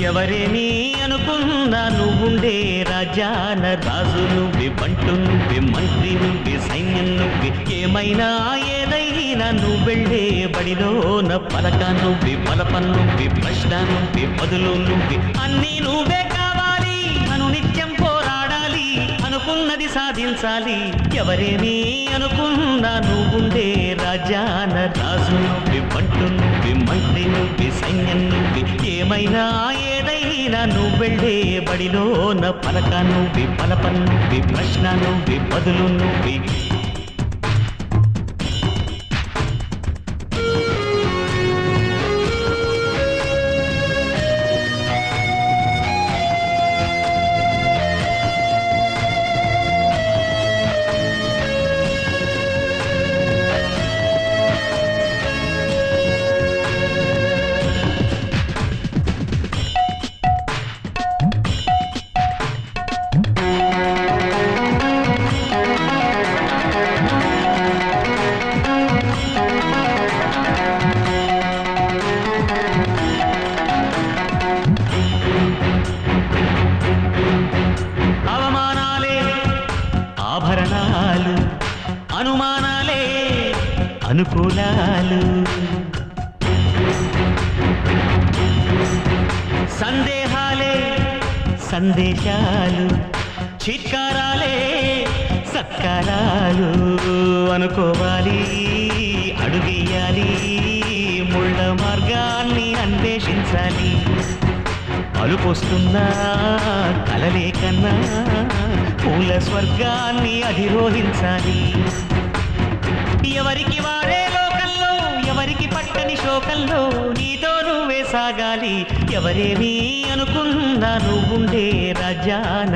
ఎవరేని అనుకున్నా నువ్వుండే రాజాన రాజు నువ్వే, బంటు నువ్వే, మంత్రి నువ్వే, సైన్యం నువ్వే, ఏమైనా ఏదైనా నువ్వెళ్ళే బడిలోన పలక నువ్వే, బలపం నువ్వే, ప్రశ్న నువ్వే, బదులు నువ్వే, అన్నీ నువ్వే కావాలి. అను నిత్యం పోరాడాలి, అనుకున్నది సాధించాలి. ఎవరేని అనుకున్నా నువ్వుండే రాజాన రాజు నువ్వే, బంటు నువ్వే, మంత్రి నువ్వే, సైన్యం నువ్వే, ఏమైనా ఏదైనా నువ్వెళ్ళే బడిలోన పలక నువ్వే, బలపం నువ్వే, ప్రశ్న నువ్వే, బదులు నువ్వే. ఆభరణాలు, అనుమానాలే అనుకూలాలు, సందేహాలే సందేశాలు, చిత్కారాలే సత్కారాలు. అనుకోవాలి, అడుగేయాలి, ముళ్ళ మార్గాన్ని అన్వేషించాలి. అలుపొస్తున్నా కలలే కన్నా పూల స్వర్గాన్ని అధిరోహించాలి. ఎవరికి వారే లోకంలో, ఎవరికి పట్టని శోకంలో నీతో నువ్వే సాగాలి. ఎవరేమీ అనుకున్నా నువ్వుండే రాజాన